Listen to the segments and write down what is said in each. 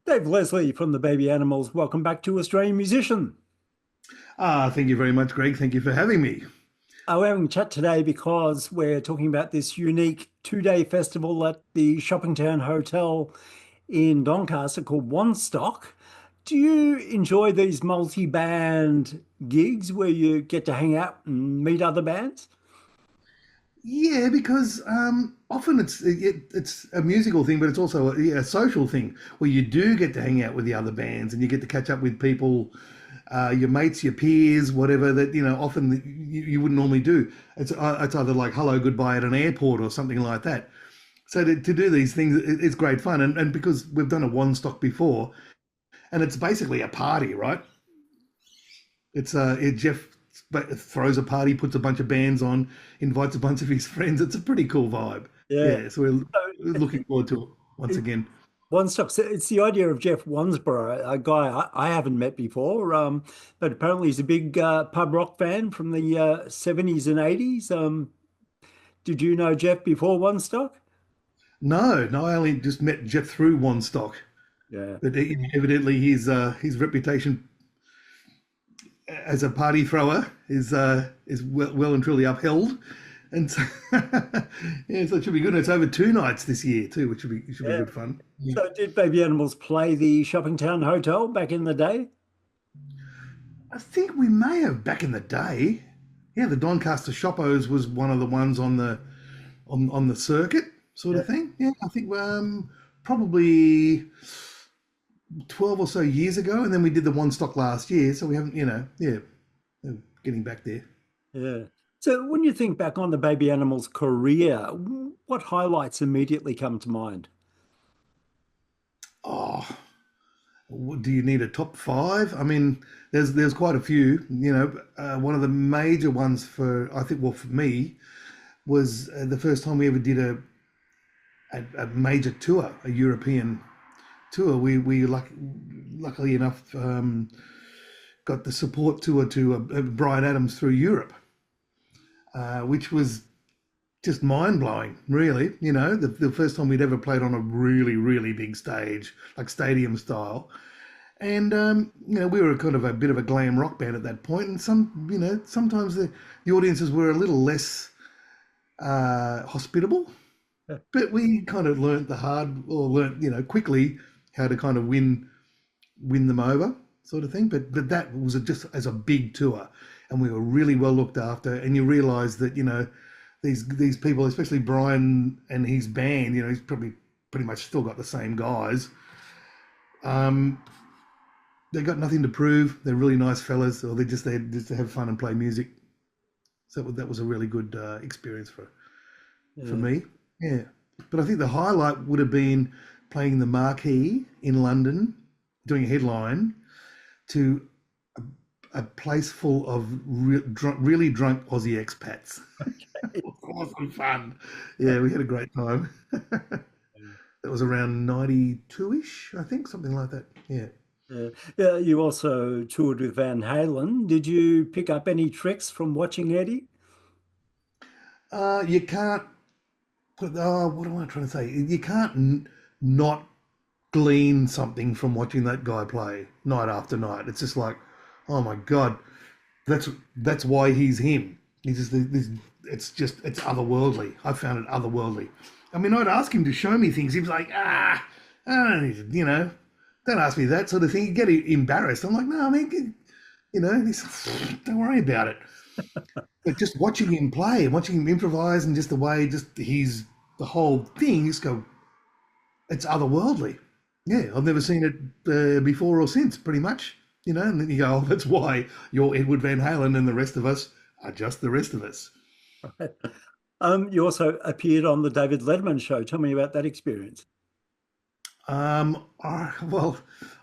Dave Leslie from the Baby Animals. Welcome back to Australian Musician. Thank you very much, Greg. Thank you for having me. We're having a chat today because we're talking about this unique 2-day festival at the Shoppingtown Hotel in Doncaster called WANSTOCK. Do you enjoy these multi-band gigs where you get to hang out and meet other bands? Yeah, because often it's a musical thing, but it's also a social thing where you do get to hang out with the other bands and you get to catch up with people, your mates, your peers, whatever that often you wouldn't normally do. It's either like hello, goodbye at an airport or something like that. So to do these things, it's great fun, and because we've done a one stock before, and it's basically a party, right? Jeff throws a party, puts a bunch of bands on, invites a bunch of his friends. It's a pretty cool vibe. Yeah. Yeah, so we're looking forward to it once It, again. WANSTOCK, so it's the idea of Jeff Wansborough, a guy I haven't met before, but apparently he's a big pub rock fan from the 70s and 80s. Did you know Jeff before WANSTOCK? No, no, I only just met Jeff through one stock, Yeah. but evidently his reputation as a party thrower is well and truly upheld, and so, yeah, so it should be good. It's over 2 nights this year too, which should be Yeah. good fun. Yeah. So did Baby Animals play the Shoppingtown Hotel back in the day? I think we may have back in the day. Yeah, the Doncaster Shoppos was one of the ones on the circuit sort Yeah. of thing. Yeah, I think probably 12 or so years ago, and then we did the one stock last year. So we haven't, yeah, getting back there. Yeah. So when you think back on the Baby Animals career, what highlights immediately come to mind? Oh, do you need a top five? I mean, there's quite a few. One of the major ones for I think, well, for me, was the first time we ever did a major tour, a European tour. We luckily enough got the support tour to Brian Adams through Europe, which was just mind blowing, really. The first time we'd ever played on a really, really big stage, like stadium style. And we were kind of a bit of a glam rock band at that point, and sometimes the audiences were a little less hospitable, but we kind of learnt quickly how to kind of win them over, sort of thing. But that was just as a big tour, and we were really well looked after. And you realise that these people, especially Brian and his band, he's probably pretty much still got the same guys. They got nothing to prove. They're really nice fellas, or they're just there just to have fun and play music. So that was a really good experience for Yeah. me. Yeah, but I think the highlight would have been playing the Marquee in London, doing a headline to a place full of really drunk Aussie expats. Awesome fun. Yeah, we had a great time. That was around 92-ish, I think, something like that. Yeah. Yeah. Yeah, you also toured with Van Halen. Did you pick up any tricks from watching Eddie? You can't what am I trying to say? You can't not glean something from watching that guy play night after night. It's just like, oh my God, that's why he's him. He's just this. It's otherworldly. I found it otherworldly. I mean, I'd ask him to show me things. He was like, I don't need to, don't ask me that sort of thing. You get embarrassed. I'm like, no, I mean, don't worry about it. But just watching him play and watching him improvise and just the way, just he's the whole thing, you just go, it's otherworldly. Yeah, I've never seen it before or since, pretty much. And then you go, oh, that's why you're Edward Van Halen and the rest of us are just the rest of us. You also appeared on the David Letterman show. Tell me about that experience. Well,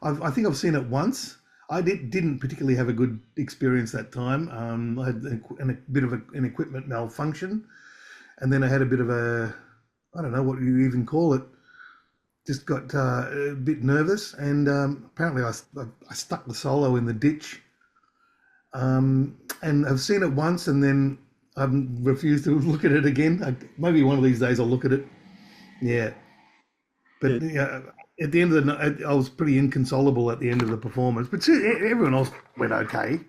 I think I've seen it once. I didn't particularly have a good experience that time. I had a bit of an equipment malfunction, and then I had a bit of I don't know what you even call it. Just got a bit nervous, and apparently I stuck the solo in the ditch. And I've seen it once, and then I've refused to look at it again. Maybe one of these days I'll look at it. Yeah, Yeah. but yeah, at the end of the night, I was pretty inconsolable at the end of the performance, but everyone else went okay.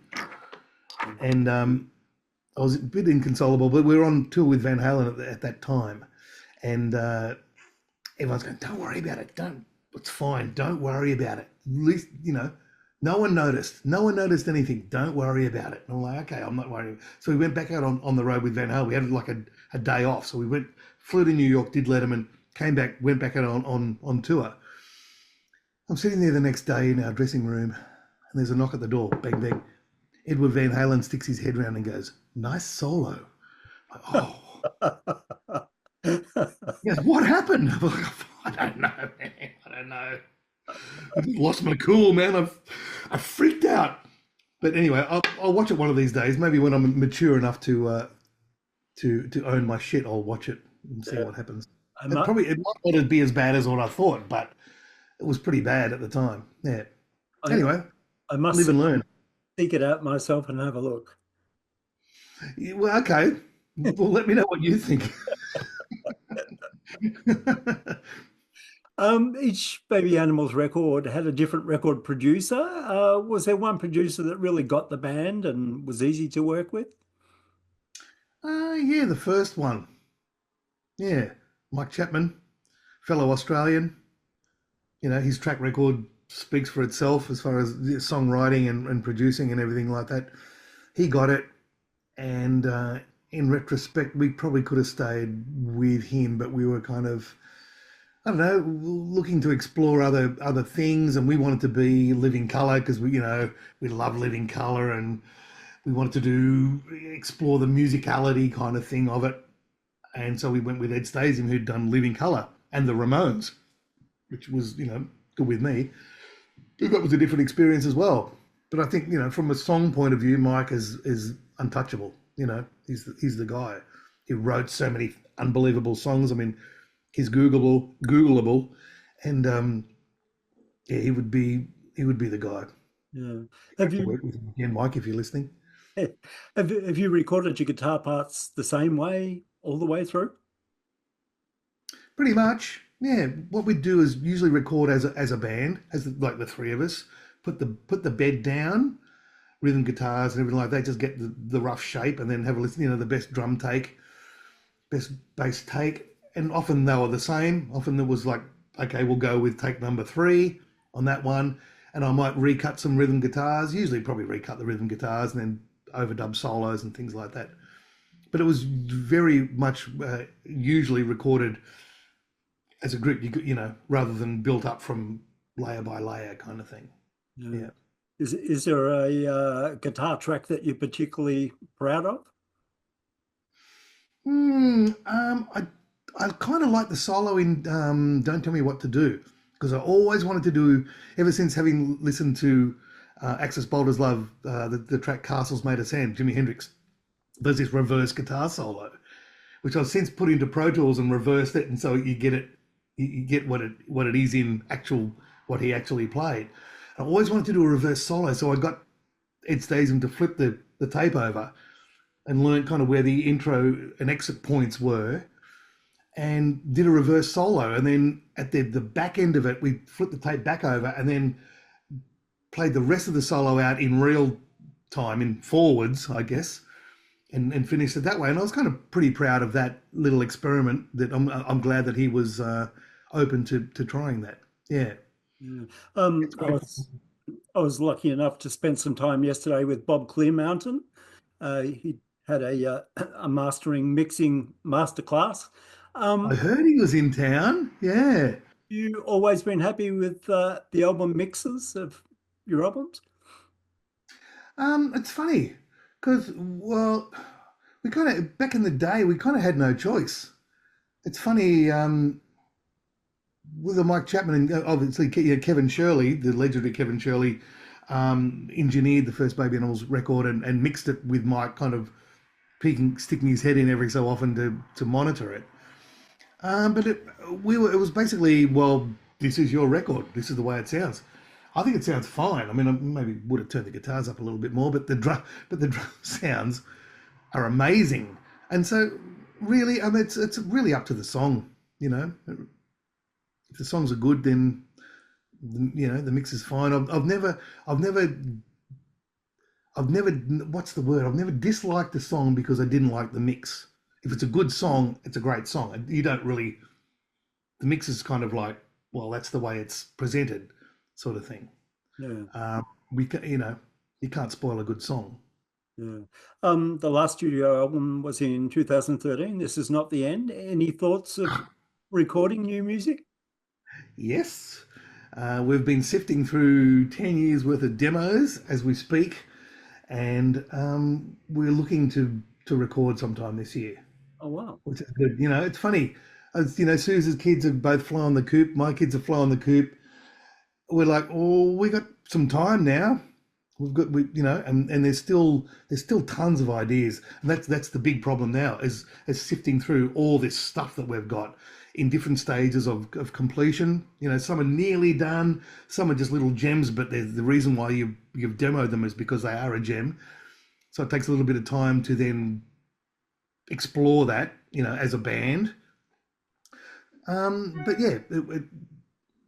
And I was a bit inconsolable, but we were on tour with Van Halen at that time. And everyone's going, don't worry about it. It's fine. Don't worry about it. At least, no one noticed. No one noticed anything. Don't worry about it. And I'm like, okay, I'm not worried. So we went back out on the road with Van Halen. We had like a day off. So we flew to New York, did Letterman, came back, went back out on tour. I'm sitting there the next day in our dressing room, and there's a knock at the door. Bang, bang. Edward Van Halen sticks his head around and goes, nice solo. I'm like, oh. He goes, what happened? I'm like, I don't know, man. I don't know. I just lost my cool, man. I freaked out. But anyway, I'll watch it one of these days. Maybe when I'm mature enough to own my shit, I'll watch it and see what happens. It might not be as bad as what I thought, but it was pretty bad at the time. Yeah. Anyway, I must live and learn. seek it out myself and have a look. Well, okay. Well, let me know what you think. Each Baby Animals record had a different record producer. Was there one producer that really got the band and was easy to work with? Yeah, the first one. Yeah, Mike Chapman, fellow Australian. His track record speaks for itself as far as songwriting and producing and everything like that. He got it, and in retrospect, we probably could have stayed with him, but we were kind of, I don't know, looking to explore other things, and we wanted to be Living Colour because we love Living Colour, and we wanted to explore the musicality kind of thing of it, and so we went with Ed Stasium, who'd done Living Colour, and the Ramones, which was good with me. That was a different experience as well. But I think from a song point of view, Mike is untouchable. He's the guy. He wrote so many unbelievable songs. I mean, he's Googleable, and yeah, he would be the guy. Yeah. Have you work with him again, Mike? If you're listening, have you recorded your guitar parts the same way all the way through? Pretty much. Yeah. What we do is usually record as a band, like the three of us. Put the bed down, rhythm guitars and everything like that. Just get the rough shape, and then have a listen. The best drum take, best bass take, and often they were the same. Often it was like, okay, we'll go with take number 3 on that one, and I might recut some rhythm guitars. Usually, probably recut the rhythm guitars and then overdub solos and things like that. But it was very much usually recorded as a group, rather than built up from layer by layer kind of thing. Yeah. Is there a guitar track that you're particularly proud of? I kind of like the solo in Don't Tell Me What to Do, because I always wanted to do, ever since having listened to Axis Boulder's Love, the track Castles Made of Sand, Jimi Hendrix, there's this reverse guitar solo, which I've since put into Pro Tools and reversed it, and so you get it, you get what it is in what he actually played. I always wanted to do a reverse solo, so I got Ed Stasium to flip the tape over and learn kind of where the intro and exit points were, and did a reverse solo. And then at the back end of it, we flipped the tape back over and then played the rest of the solo out in real time, in forwards, I guess, and finished it that way. And I was kind of pretty proud of that little experiment. That I'm glad that he was open to trying that. Yeah. Yeah. I was lucky enough to spend some time yesterday with Bob Clearmountain. He had a mastering mixing masterclass. I heard he was in town. Yeah. You always been happy with the album mixes of your albums? It's funny because, well, we kind of, back in the day, we kind of had no choice. It's funny, with the Mike Chapman and obviously Kevin Shirley, the legendary Kevin Shirley, engineered the first Baby Animals record and mixed it with Mike kind of sticking his head in every so often to monitor it. But it was basically, well, this is your record. This is the way it sounds. I think it sounds fine. I mean, I maybe would have turned the guitars up a little bit more, but the drum sounds are amazing. And so, really, I mean, it's really up to the song. If the songs are good, then The mix is fine. I've never, what's the word? I've never disliked a song because I didn't like the mix. If it's a good song, it's a great song. And you don't really, the mix is kind of like, well, that's the way it's presented, sort of thing. Yeah, Um, you can't spoil a good song. yeah. The last studio album was in 2013. This is not the end. Any thoughts of recording new music? Yes, we've been sifting through 10 years worth of demos as we speak, and we're looking to record sometime this year, Oh, wow. which is good. It's funny. Suze's kids have both flown the coop. My kids have flown the coop. We're like, oh, we got some time now. And there's still tons of ideas, and that's the big problem now is sifting through all this stuff that we've got in different stages of completion. Some are nearly done, some are just little gems, but the reason why you've demoed them is because they are a gem. So it takes a little bit of time to then explore that, as a band. But yeah,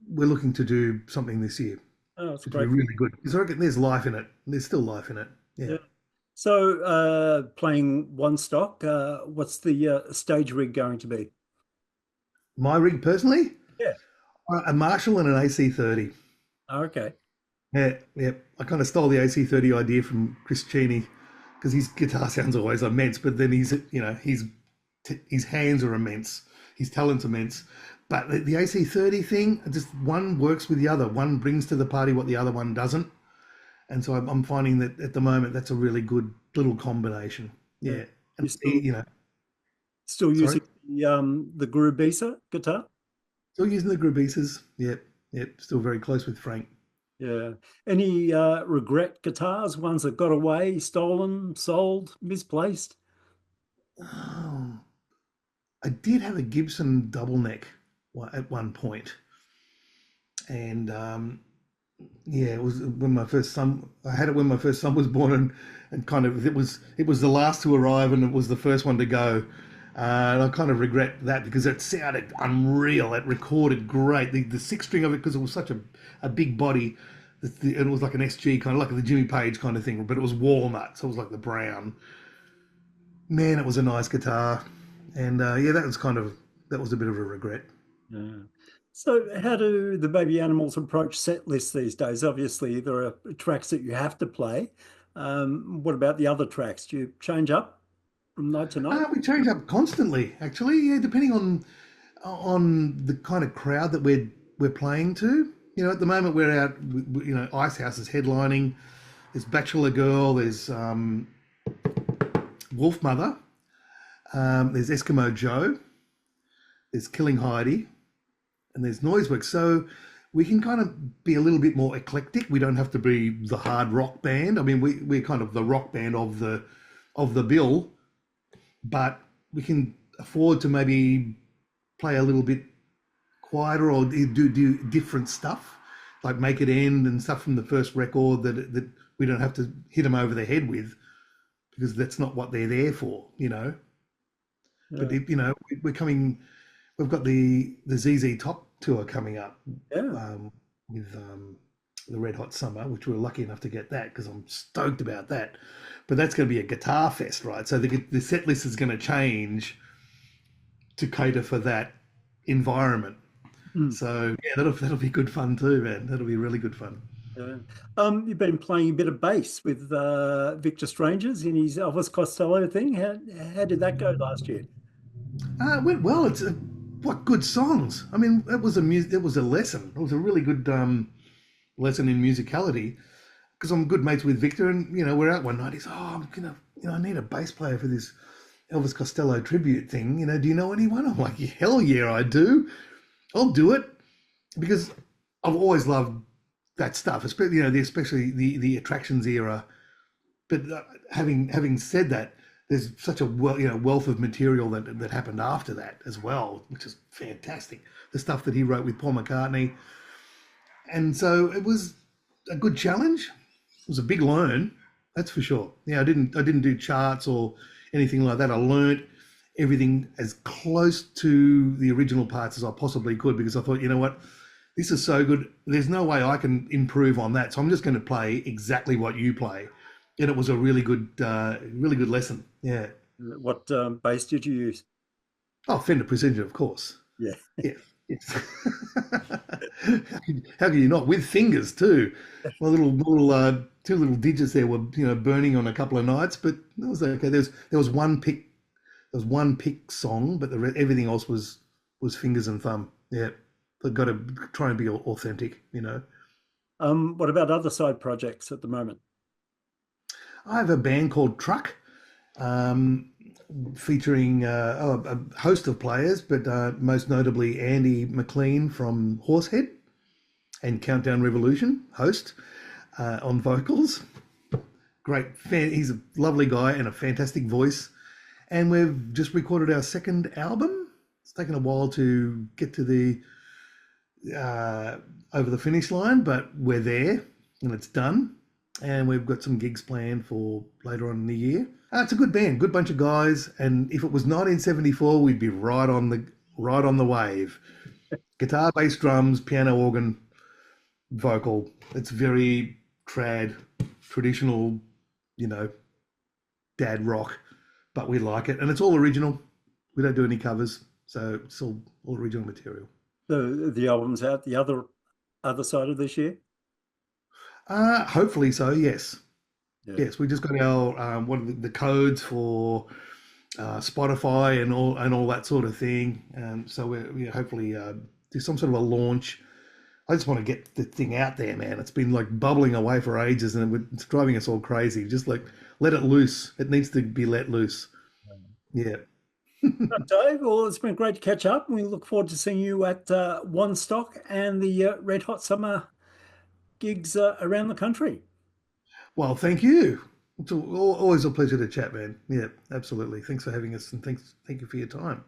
we're looking to do something this year, Oh, that's which would be great. really good because I reckon there's life in it. There's still life in it. Yeah. Yeah. So, playing one stock, what's the stage rig going to be? My rig personally, Yeah. a Marshall and an AC30. Oh, okay. Yeah, yeah. I kind of stole the AC30 idea from Chris Cheney because his guitar sounds always immense, but then his hands are immense, his talent's immense. But the AC30 thing, just one works with the other. One brings to the party what the other one doesn't, and so I'm finding that at the moment that's a really good little combination. Yeah. Yeah, and You still sorry, using the Grubisa guitar? still using the Grubisas. Yep, yep. Still very close with Frank. Yeah. Any regret guitars, ones that got away, stolen, sold, misplaced? Oh, I did have a Gibson double neck at one point, and yeah, it was when my first son. I had it when my first son was born, and kind of it was the last to arrive, and it was the first one to go. And I kind of regret that because it sounded unreal. It recorded great. The six string of it, because it was such a big body, it was like an SG kind of like the Jimmy Page kind of thing, but it was walnut, so it was like the brown. Man, it was a nice guitar, and yeah, that was a bit of a regret. Yeah. So, how do the Baby Animals approach set lists these days? Obviously, there are tracks that you have to play. What about the other tracks? Do you change up from night to night? We change up constantly, actually. Yeah, depending on the kind of crowd that we're playing to. At the moment we're out. Ice House is headlining. There's Bachelor Girl. There's Wolf Mother. There's Eskimo Joe. There's Killing Heidi, and there's Noiseworks. So we can kind of be a little bit more eclectic. We don't have to be the hard rock band. I mean, we're kind of the rock band of the bill, but we can afford to maybe play a little bit quieter or do different stuff, like Make It End and stuff from the first record that we don't have to hit them over the head with because that's not what they're there for. But Yeah. we're coming. We've got the ZZ Top tour coming up Yeah. with the Red Hot Summer, which we're lucky enough to get that because I'm stoked about that. But that's going to be a guitar fest, right? So the set list is going to change to cater for that environment. Mm. So yeah, that'll be good fun too, man. That'll be really good fun. Yeah. You've been playing a bit of bass with Victor Strangers in his Elvis Costello thing. How did that go last year? It went well. It's what good songs. I mean, it was a lesson. It was a really good lesson in musicality because I'm good mates with Victor, and we're out one night. He's, I'm gonna, I need a bass player for this Elvis Costello tribute thing. Do you know anyone? I'm like, hell yeah, I do. I'll do it because I've always loved that stuff, especially the Attractions era. But having said that, there's such a wealth of material that happened after that as well, which is fantastic. The stuff that he wrote with Paul McCartney, and so it was a good challenge. It was a big learn, that's for sure. Yeah, I didn't do charts or anything like that. I learned everything as close to the original parts as I possibly could because I thought, you know what, this is so good. There's no way I can improve on that. So I'm just going to play exactly what you play. And it was a really good lesson. Yeah. What bass did you use? Oh, Fender Precision, of course. Yeah. Yeah. Yes. How can you not? With fingers too. My two little digits there were burning on a couple of nights, but that was okay. There was one pick song, but everything else was fingers and thumb. Yeah, but got to try and be authentic. What about other side projects at the moment? I have a band called Truck, um, featuring a host of players, but most notably Andy McLean from Horsehead and Countdown Revolution, host on vocals. Great fan. He's a lovely guy and a fantastic voice. And we've just recorded our second album. It's taken a while to get to the uh, over the finish line, but we're there and it's done. And we've got some gigs planned for later on in the year. It's a good band, good bunch of guys. And if it was 1974, we'd be right on the wave. Guitar, bass, drums, piano, organ, vocal. It's very trad, traditional, you know, dad rock, but we like it, and it's all original. We don't do any covers, so it's all original material. The album's out the other side of this year. Hopefully so. Yes, Yeah. yes. We just got our what are the codes for Spotify and all that sort of thing. So we hopefully do some sort of a launch. I just want to get the thing out there, man. It's been like bubbling away for ages, and it's driving us all crazy. Just like let it loose. It needs to be let loose. Yeah. Dave, well, it's been great to catch up. We look forward to seeing you at One Stock and the Red Hot Summer gigs around the country. Well, thank you. It's always a pleasure to chat, man. Yeah, absolutely. Thanks for having us, and thank you for your time.